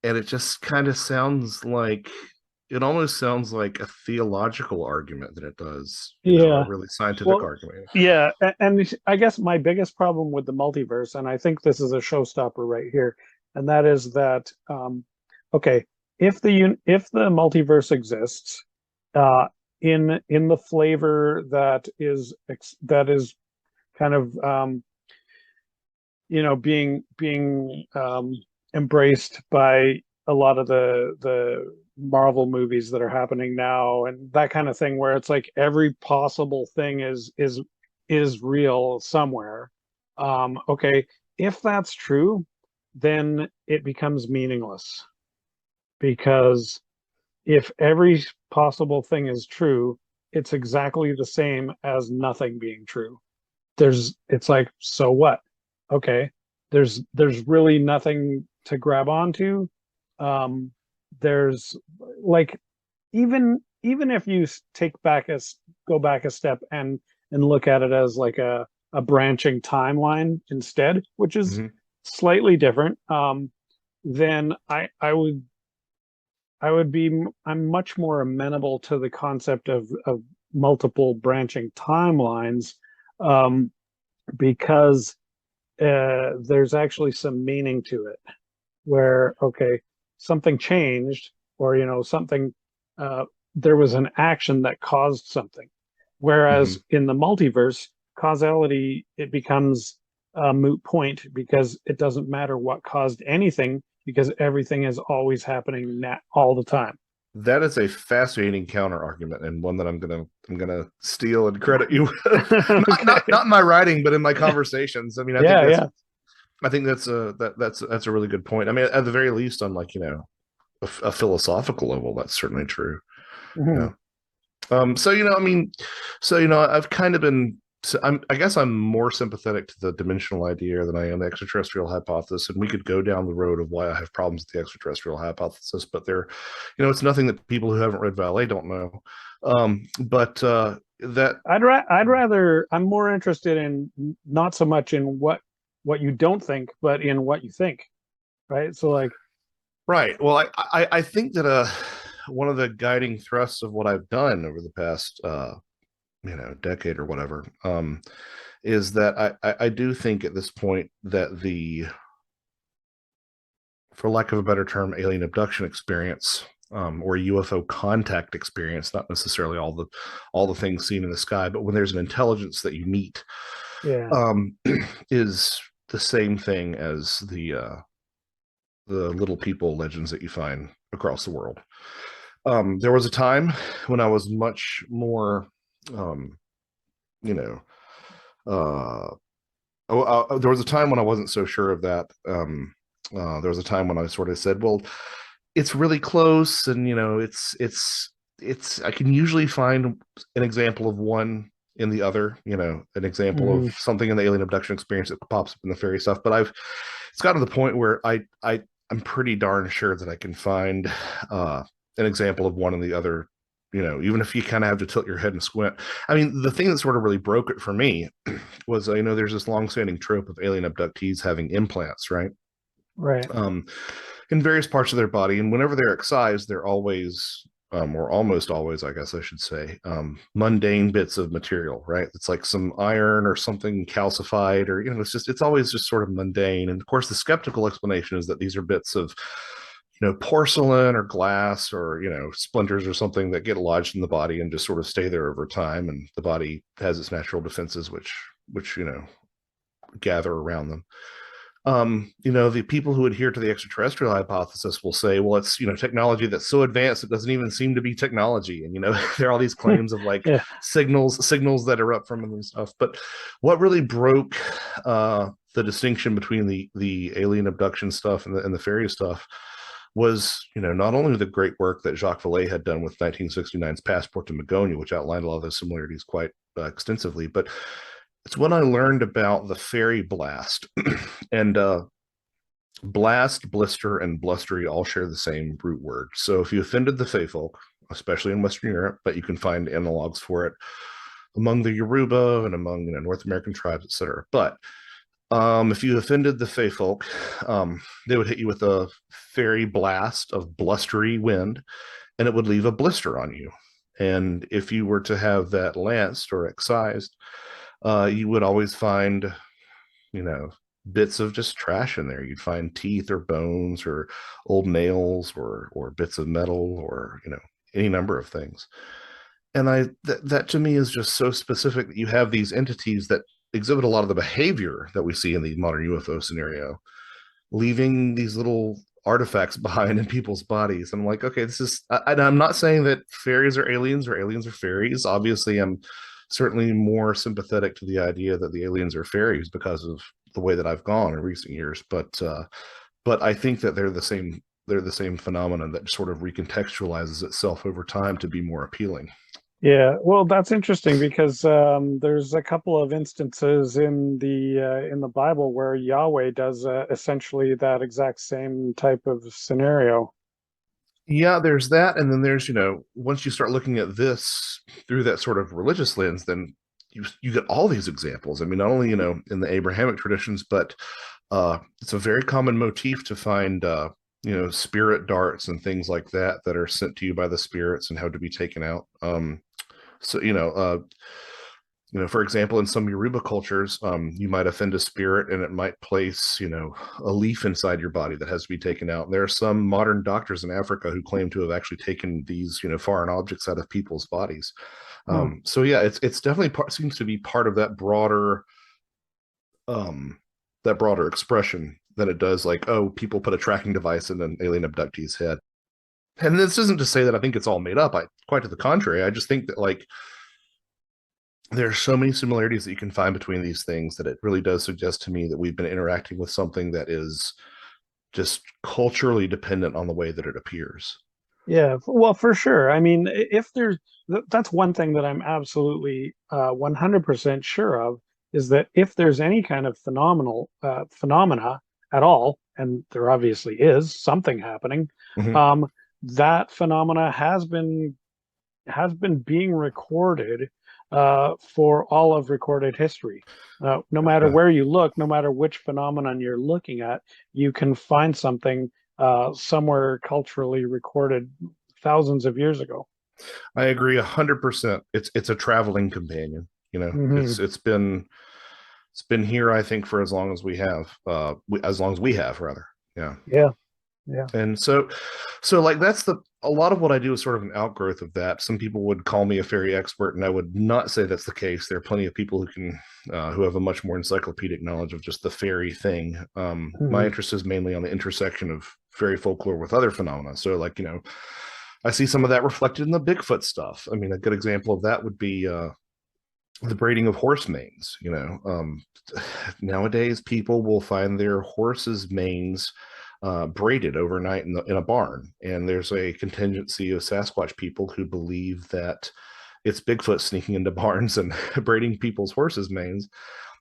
it just kind of sounds like, it almost sounds like a theological argument than it does, a Yeah. really scientific Well, argument. yeah, and I guess my biggest problem with the multiverse, and I think this is a showstopper right here, and that is that okay, if the multiverse exists, uh, in the flavor that is kind of being embraced by a lot of the Marvel movies that are happening now and that kind of thing, where it's like every possible thing is real somewhere. Okay, if that's true, then it becomes meaningless, because if every possible thing is true, it's exactly the same as nothing being true. It's like, so what? Okay, there's really nothing to grab onto. um there's like, even if you go back a step and look at it as like a branching timeline instead, which is Mm-hmm. slightly different, then I'm much more amenable to the concept of multiple branching timelines, um, because there's actually some meaning to it, where okay, something changed, or something, uh, there was an action that caused something, Mm-hmm. whereas in the multiverse, causality, it becomes a moot point, because it doesn't matter what caused anything, because everything is always happening all the time. That is a fascinating counter argument, and one that I'm gonna steal and credit you with. Not Okay. in my writing, but in my conversations. I mean, Yeah, yeah. I think that's a really good point. I mean, at the very least, on, like, a philosophical level, that's certainly true. Yeah. Mhm. So, I mean, I've kind of been. So I guess I'm more sympathetic to the dimensional idea than I am the extraterrestrial hypothesis, and we could go down the road of why I have problems with the extraterrestrial hypothesis. But it's nothing that people who haven't read Valet don't know. But that I'd rather, I'm more interested in not so much in what you don't think, but in what you think, right? So like, Right. Well, I think that one of the guiding thrusts of what I've done over the past decade or whatever, is that I do think at this point that the, for lack of a better term, alien abduction experience, or UFO contact experience, not necessarily all the things seen in the sky, but when there's an intelligence that you meet, yeah, um, is the same thing as the little people legends that you find across the world. There was a time when I was much more, um, you know, uh, there was a time when I wasn't so sure of that. There was a time when I sort of said, "Well, it's really close," and it's. I can usually find an example of one in the other. An example of hmm something in the alien abduction experience that pops up in the fairy stuff. But it's gotten to the point where I'm pretty darn sure that I can find an example of one in the other. Even if you kind of have to tilt your head and squint. I mean, the thing that sort of really broke it for me was, there's this long-standing trope of alien abductees having implants, right? right, Um, in various parts of their body, and whenever they're excised, they're always, or almost always, I guess I should say, mundane bits of material, right? It's like some iron or something calcified, or it's always just sort of mundane. And of course, the skeptical explanation is that these are bits of porcelain or glass or splinters or something that get lodged in the body and just sort of stay there over time, and the body has its natural defenses which gather around them. The people who adhere to the extraterrestrial hypothesis will say, well, it's technology that's so advanced it doesn't even seem to be technology, and there are all these claims of like Yeah. signals that erupt from them and stuff. But what really broke the distinction between the alien abduction stuff and the fairy stuff was not only the great work that Jacques Vallée had done with 1969's Passport to Magonia, which outlined a lot of those similarities quite extensively, but it's when I learned about the fairy blast. And blast, blister, and blustery all share the same root word. So if you offended the Fey folk, especially in Western Europe, but you can find analogs for it among the Yoruba and among North American tribes, etc. But if you offended the Fey folk, they would hit you with a fairy blast of blustery wind, and it would leave a blister on you. And if you were to have that lanced or excised, you would always find, bits of just trash in there. You'd find teeth or bones or old nails or bits of metal or, any number of things. And that to me is just so specific that you have these entities that exhibit a lot of the behavior that we see in the modern UFO scenario, leaving these little artifacts behind in people's bodies. I'm like, okay, I'm not saying that fairies are aliens or aliens are fairies. Obviously, I'm certainly more sympathetic to the idea that the aliens are fairies because of the way that I've gone in recent years. But I think that they're the same phenomenon that sort of recontextualizes itself over time to be more appealing. Yeah, well, that's interesting because there's a couple of instances in the Bible where Yahweh does essentially that exact same type of scenario. Yeah, there's that, and then there's once you start looking at this through that sort of religious lens, then you get all these examples. I mean, not only in the Abrahamic traditions, but it's a very common motif to find spirit darts and things like that are sent to you by the spirits and how to be taken out. For example, in some Yoruba cultures, you might offend a spirit and it might place, a leaf inside your body that has to be taken out. And there are some modern doctors in Africa who claim to have actually taken these, foreign objects out of people's bodies. Hmm. So yeah, it's definitely seems to be part of that broader expression than it does like, oh, people put a tracking device in an alien abductee's head. And this isn't to say that I think it's all made up. Quite to the contrary. I just think that like there's so many similarities that you can find between these things that it really does suggest to me that we've been interacting with something that is just culturally dependent on the way that it appears. Yeah, well, for sure. I mean, if there's that's one thing that I'm absolutely 100% sure of is that if there's any kind of phenomena at all, and there obviously is something happening, Mhm. um, that phenomena has been being recorded for all of recorded history. No matter Yeah. where you look, no matter which phenomenon you're looking at, you can find something somewhere culturally recorded thousands of years ago. I agree 100%. It's a traveling companion. Hmm. It's been here, I think, for as long as we have, as long as we have, rather. Yeah. Yeah, yeah. And so like that's a lot of what I do is sort of an outgrowth of that. Some people would call me a fairy expert, and I would not say that's the case. There are plenty of people who have a much more encyclopedic knowledge of just the fairy thing. My Hmm. interest is mainly on the intersection of fairy folklore with other phenomena. So like I see some of that reflected in the Bigfoot stuff. I mean, a good example of that would be the braiding of horse manes. Nowadays people will find their horses' manes braided overnight in a barn, and there's a contingency of Sasquatch people who believe that it's Bigfoot sneaking into barns and braiding people's horses' manes.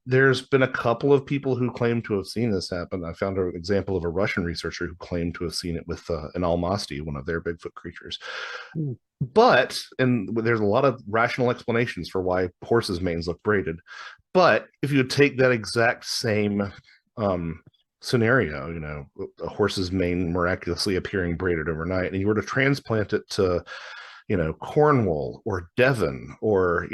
There's been a couple of people who claim to have seen this happen. I found an example of a Russian researcher who claimed to have seen it with an almasty, one of their Bigfoot creatures. And there's a lot of rational explanations for why horses' manes look braided. But if you take that exact same scenario, a horse's mane miraculously appearing braided overnight, and you were to transplant it to, Cornwall or Devon or,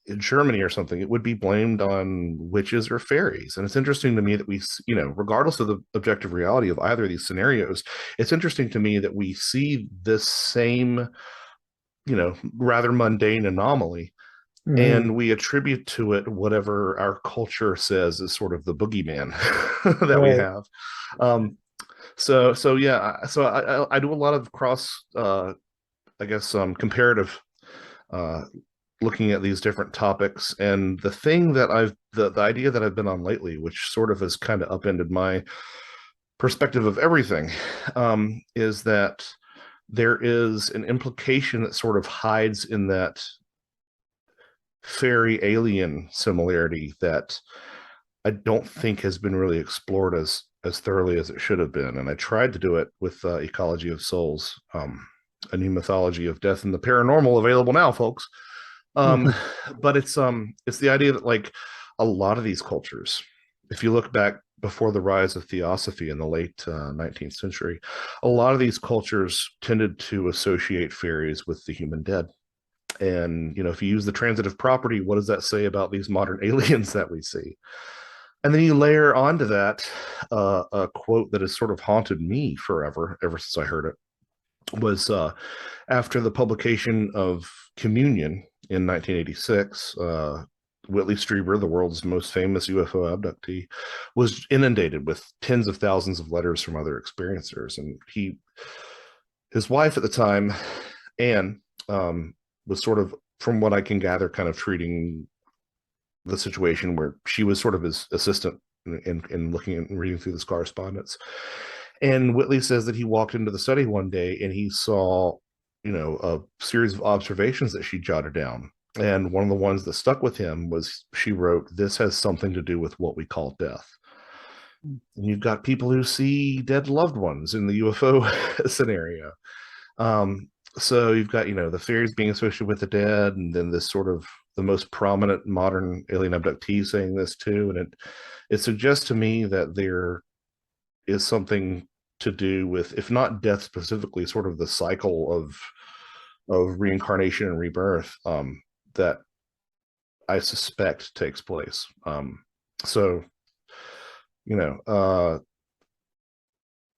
in Germany or something, it would be blamed on witches or fairies. And it's interesting to me that regardless of the objective reality of either of these scenarios, it's interesting to me that we see this same, rather mundane anomaly, Hmm. and we attribute to it whatever our culture says is sort of the boogeyman that we Right. have. So yeah, so I do a lot of cross, I guess, comparative, uh, looking at these different topics. And the thing that the idea that I've been on lately, which sort of has kind of upended my perspective of everything, is that there is an implication that sort of hides in that fairy alien similarity that I don't think has been really explored as thoroughly as it should have been. And I tried to do it with Ecology of Souls, a new mythology of death and the paranormal, available now, folks. Um, but it's the idea that, like, a lot of these cultures, if you look back before the rise of theosophy in the late 19th century, a lot of these cultures tended to associate fairies with the human dead. And if you use the transitive property, what does that say about these modern aliens that we see? And then you layer onto that a quote that has sort of haunted me forever, ever since I heard it, was after the publication of Communion in 1986. Whitley Strieber, the world's most famous UFO abductee, was inundated with tens of thousands of letters from other experiencers. And his wife at the time, Anne, was sort of, from what I can gather, kind of treating the situation where she was sort of his assistant in looking and reading through this correspondence. And Whitley says that he walked into the study one day and he saw, a series of observations that she jotted down. And one of the ones that stuck with him was, she wrote, "This has something to do with what we call death." And you've got people who see dead loved ones in the UFO scenario. So you've got, the fairies being associated with the dead, and then this sort of the most prominent modern alien abductee saying this too. And it suggests to me that there is something to do with, if not death specifically, sort of the cycle of reincarnation and rebirth, that I suspect takes place. So you know, uh,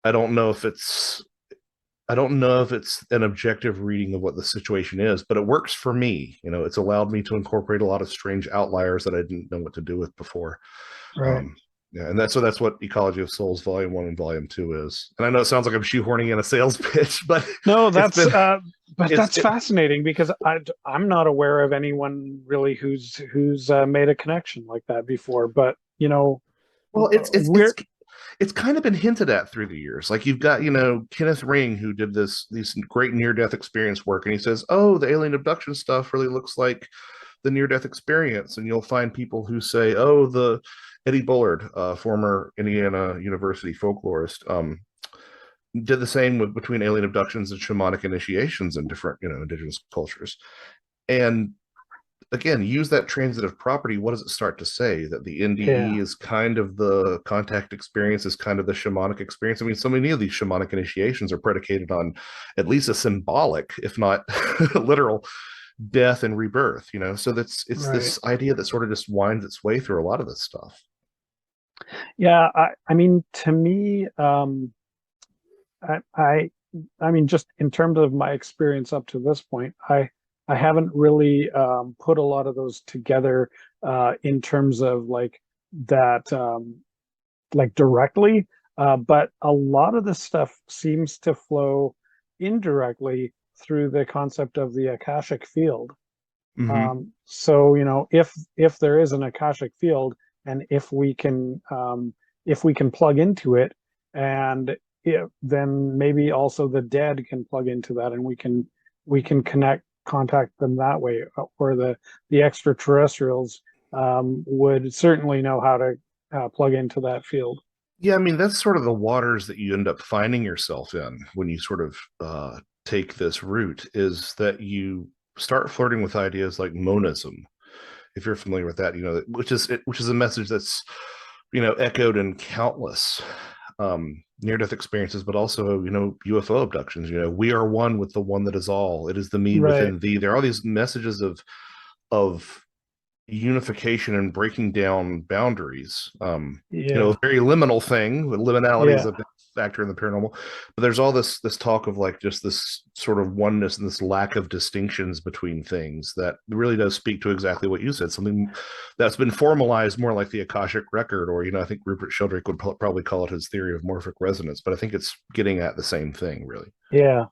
I don't know if it's an objective reading of what the situation is, but it works for me. It's allowed me to incorporate a lot of strange outliers that I didn't know what to do with before. Right. Um, yeah, and that's what Ecology of Souls Volume 1 and Volume 2 is. And I know it sounds like I'm shoehorning in a sales pitch, but No, it's been but it's that's it, fascinating because I'm not aware of anyone really who's made a connection like that before. But well, we're it's kind of been hinted at through the years. Like, you've got, Kenneth Ring, who did these great near death experience work, and he says, "Oh, the alien abduction stuff really looks like the near death experience." And you'll find people who say, "Oh, the Eddie Bullard, former Indiana University folklorist, did the same between alien abductions and shamanic initiations in different, indigenous cultures." And again, use that transitive property. What does it start to say? That the NDE yeah, is kind of the contact experience, is kind of the shamanic experience. I mean, so many of these shamanic initiations are predicated on at least a symbolic, if not literal, death and rebirth. So it's right. this idea that sort of just winds its way through a lot of this stuff. Yeah, I mean, to me, I, I, I mean, just in terms of my experience up to this point, I haven't really put a lot of those together in terms of like that, like directly. But a lot of the stuff seems to flow indirectly through the concept of the Akashic field. Mm-hmm. So if there is an Akashic field, and if we can plug into it, and then maybe also the dead can plug into that, and we can contact them that way, or the extraterrestrials would certainly know how to plug into that field. Yeah, I mean, that's sort of the waters that you end up finding yourself in when you sort of take this route, is that you start flirting with ideas like monism, if you're familiar with that, which is a message that's, echoed in countless near death experiences, but also, UFO abductions. We are one with the one that is all. It is the me Right. within thee. There are all these messages of unification and breaking down boundaries. A Yeah. very liminal thing. Liminality is Yeah. a big factor in the paranormal, but there's all this talk of like just this sort of oneness and this lack of distinctions between things that really does speak to exactly what you said. Something that's been formalized more like the Akashic record, or I think Rupert Sheldrake would probably call it his theory of morphic resonance, but I think it's getting at the same thing, really. Yeah.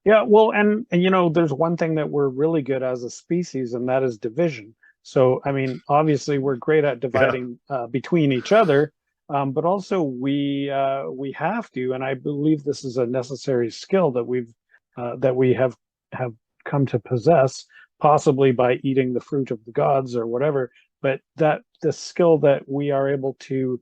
Yeah, well, and there's one thing that we're really good as a species, and that is division. So, I mean, obviously, we're great at Yeah, dividing between each other, but also we have to, and I believe this is a necessary skill that we have come to possess, possibly by eating the fruit of the gods or whatever. But that the skill that we are able to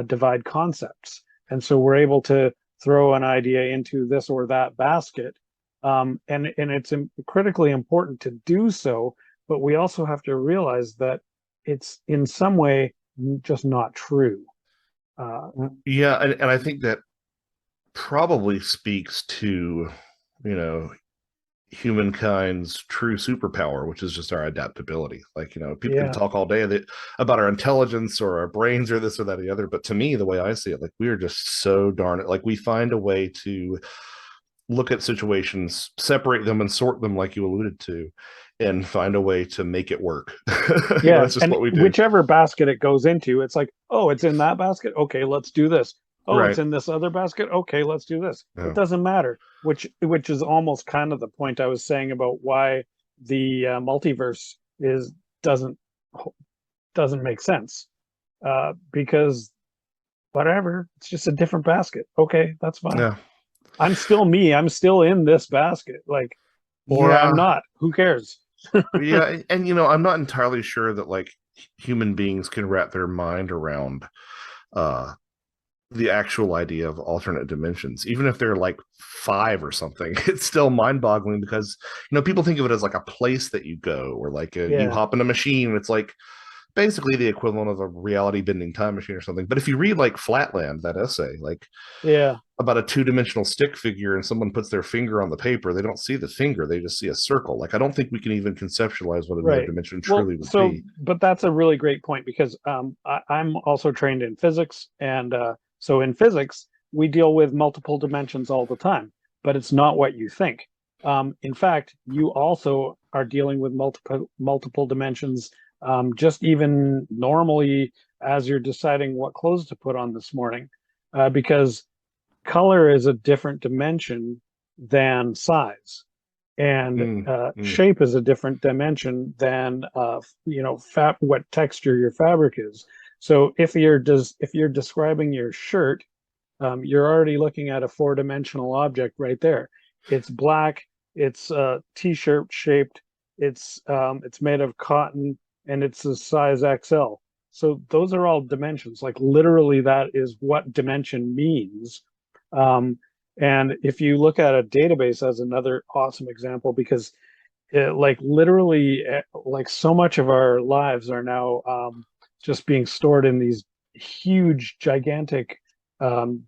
divide concepts, and so we're able to throw an idea into this or that basket, and it's critically important to do so, but we also have to realize that it's in some way just not true. Uh, yeah, and I think that probably speaks to you know humankind's true superpower, which is just our adaptability. Like, people can yeah, talk all day about our intelligence or our brains or this or that or the other. But to me, the way I see it, like, we are just so darn, like, we find a way to look at situations, separate them and sort them, like you alluded to, and find a way to make it work. yeah, That's just and what we do. whichever basket it goes into, it's like, oh, it's in that basket. Okay, let's do this. Oh, it's Right. in this other basket. Okay, let's do this. It Yeah. doesn't matter. Which is almost kind of the point I was saying about why the multiverse is doesn't doesn't make sense, because whatever, it's just a different basket. Okay, that's fine. Yeah. I'm still me. I'm still in this basket. Like, or I'm Yeah. not. Who cares? Yeah. And, I'm not entirely sure that, like, human beings can wrap their mind around uh the actual idea of alternate dimensions, even if they're like five or something. It's still mind-boggling because people think of it as like a place that you go, or like you Yeah. hop in a machine. It's like basically the equivalent of a reality bending time machine or something. But if you read like Flatland, that essay, like Yeah. about a two-dimensional stick figure, and someone puts their finger on the paper, they don't see the finger, they just see a circle. Like, I don't think we can even conceptualize what another Right. dimension Well, truly would so, be. but that's a really great point because I'm also trained in physics. And so in physics, we deal with multiple dimensions all the time, but it's not what you think. In fact, you also are dealing with multiple dimensions, just even normally as you're deciding what clothes to put on this morning, because color is a different dimension than size, and Mm, mm. shape is a different dimension than what texture your fabric is. So if you're describing your shirt, you're already looking at a four-dimensional object right there. It's black, it's t-shirt shaped, it's made of cotton, and it's a size XL. So those are all dimensions. Like, literally, that is what dimension means. Um, and if you look at a database as another awesome example, because like, literally, like, so much of our lives are now just being stored in these huge, gigantic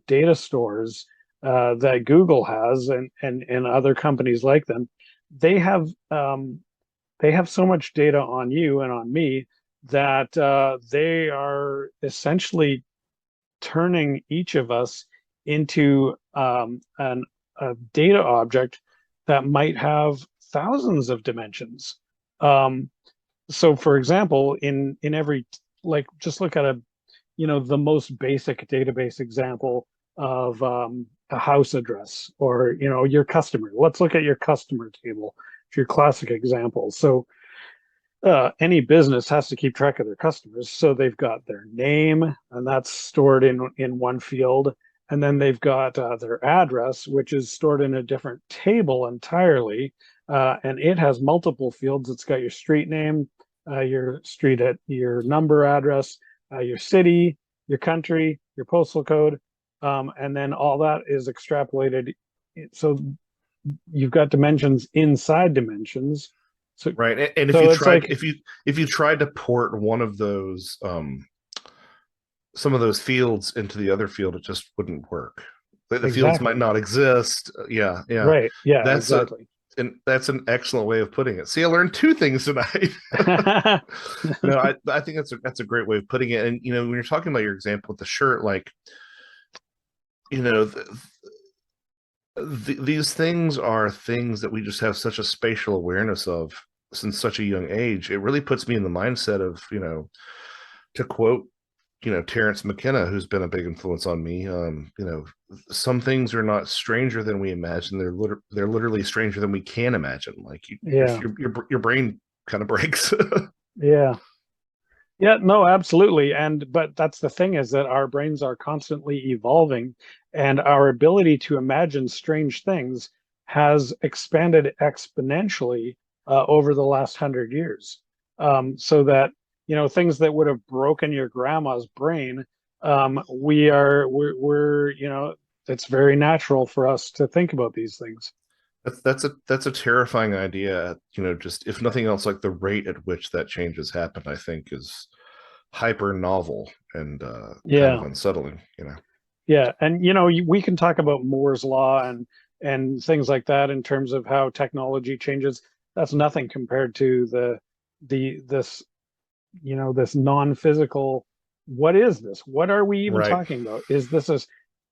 data stores that Google has, and other companies like them. They have um, they have so much data on you and on me that they are essentially turning each of us into a data object that might have thousands of dimensions. Um, so, for example, in every, like, just look at the most basic database example of a house address, or your customer. Let's look at your customer table for your classic example. So any business has to keep track of their customers. So they've got their name, and that's stored in one field, and then they've got their address, which is stored in a different table entirely, and it has multiple fields. It's got your street name, your street at your number address, your city, your country, your postal code, and then all that is extrapolated. So you've got dimensions inside dimensions. So Right. And if you so it's tried, like, if you tried to port one of those, some of those fields into the other field, it just wouldn't work. The fields might exactly. not exist. Yeah, yeah. Right. Yeah, That's a exactly. that's an excellent way of putting it. See, I learned two things tonight. No, I think that's a great way of putting it. And when you're talking about your example with the shirt, like you know, these things are things that we just have such a spatial awareness of since such a young age. It really puts me in the mindset of, to quote, Terrence McKenna, who's been a big influence on me. Some things are not stranger than we imagine. They're literally stranger than we can imagine. Like Yeah. your brain kind of breaks. Yeah. Yeah, no, absolutely. But that's the thing, is that our brains are constantly evolving, and our ability to imagine strange things has expanded exponentially over the last 100 years. So that, things that would have broken your grandma's brain, we're, it's very natural for us to think about these things. That's a terrifying idea. Just if nothing else, like the rate at which that change has happened, I think is hyper novel and kind of Yeah. unsettling. Yeah, and we can talk about Moore's law and things like that in terms of how technology changes. That's nothing compared to this this non-physical. What is this? What are we even Right. talking about?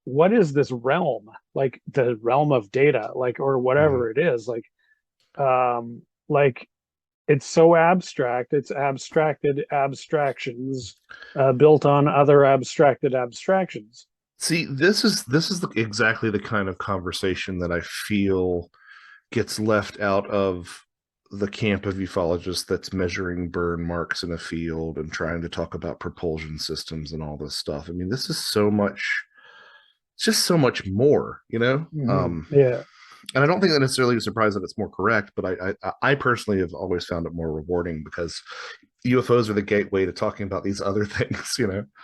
What is this realm? Like the realm of data, like, or Mhm. whatever it is, like it's so abstract. It's abstracted abstractions built on other abstracted abstractions. See, this is exactly the kind of conversation that I feel gets left out of the camp of ufologists that's measuring burn marks in a field and trying to talk about propulsion systems and all this stuff. I mean, this is so much, it's just so much more, Yeah. and I don't think that necessarily is surprised that it's more correct, but I personally have always found it more rewarding because UFOs are the gateway to talking about these other things.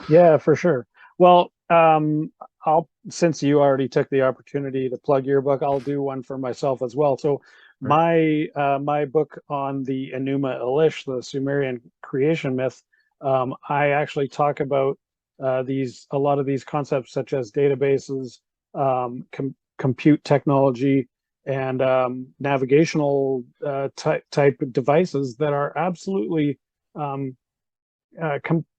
Yeah, for sure. Well, I'll since you already took the opportunity to plug your book, I'll do one for myself as well. So Right. my book on the Enuma Elish, the Sumerian creation myth, I actually talk about a lot of these concepts such as databases, compute technology, and navigational type devices that are absolutely um,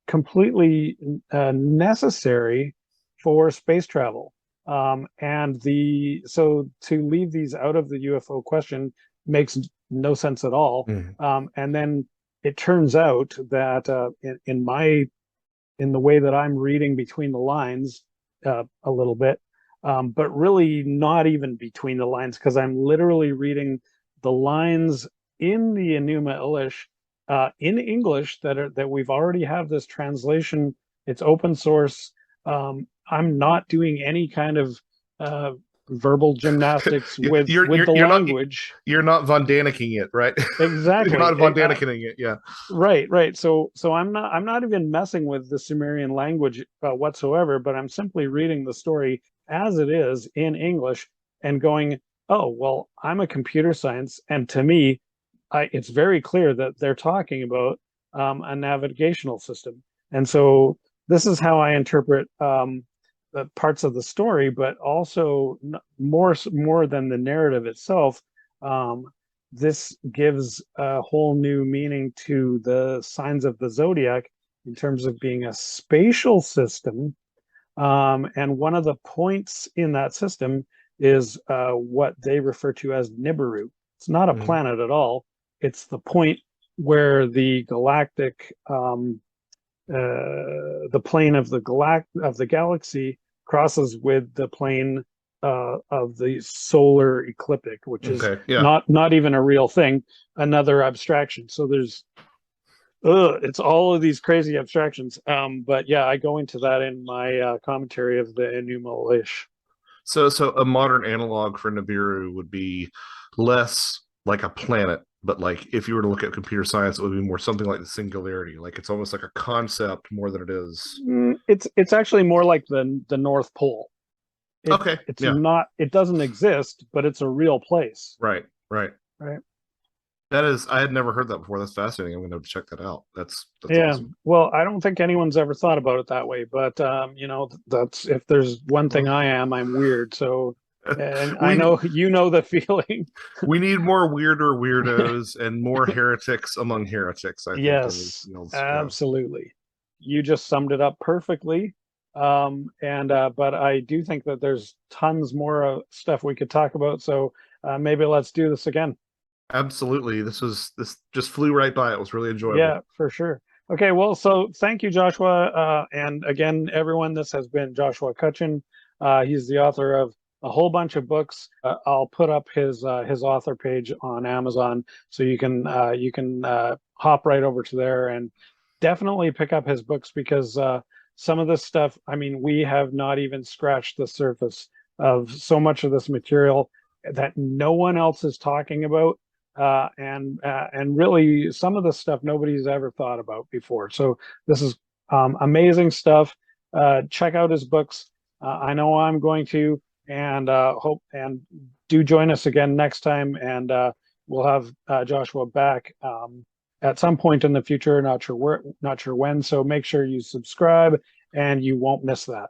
completely necessary for space travel. And so to leave these out of the UFO question makes no sense at all. Mhm. And then it turns out that in the way that I'm reading between the lines a little bit, but really not even between the lines, because I'm literally reading the lines in the Enuma Elish in English that we've already have this translation. It's open source. I'm not doing any kind of uh, verbal gymnastics with the language. you're not Von Daneking it, right? You're Exactly. not Von Daneking it, yeah. Right. So I'm not even messing with the Sumerian language whatsoever, but I'm simply reading the story as it is in English and going, oh, well, I'm a computer science, and to me, it's very clear that they're talking about a navigational system. And so this is how I interpret the parts of the story, but also more than the narrative itself. Um, this gives a whole new meaning to the signs of the zodiac in terms of being a spatial system. And one of the points in that system is what they refer to as Nibiru. It's not a Mhm. planet at all. It's the point where the galactic, the plane of the galaxy crosses with the plane of the solar ecliptic, which is Okay, yeah. not even a real thing, another abstraction. So there's it's all of these crazy abstractions. But yeah, I go into that in my commentary of the Enuma Elish. So a modern analog for Nibiru would be less like a planet, but like if you were to look at computer science, it would be more something like the singularity. Like it's almost like a concept more than it is. It's actually more like the North Pole. Okay, It's yeah, not, it doesn't exist, but it's a real place. right. Right. That is, I had never heard that before. That's fascinating. I'm going to check that out. That's Yeah. awesome. Well, I don't think anyone's ever thought about it that way, but that's if there's one thing Well, I am, I'm weird. So And I we know you know the feeling. we need more weirder weirdos and more heretics among heretics. I think Yes, yields, yeah. absolutely. You just summed it up perfectly. And but I do think that there's tons more stuff we could talk about. So maybe let's do this again. Absolutely. This just flew right by. It was really enjoyable. Yeah, for sure. Okay, well, so thank you, Joshua. And again, everyone, this has been Joshua Cutchin. He's the author of a whole bunch of books. I'll put up his author page on Amazon, so you can hop right over to there and definitely pick up his books because some of this stuff, I mean, we have not even scratched the surface of so much of this material that no one else is talking about and really some of the stuff nobody's ever thought about before. So this is amazing stuff. Check out his books. I know I'm going to, and hope and do join us again next time. And we'll have Joshua back at some point in the future. Not sure where, not sure when. So make sure you subscribe, and you won't miss that.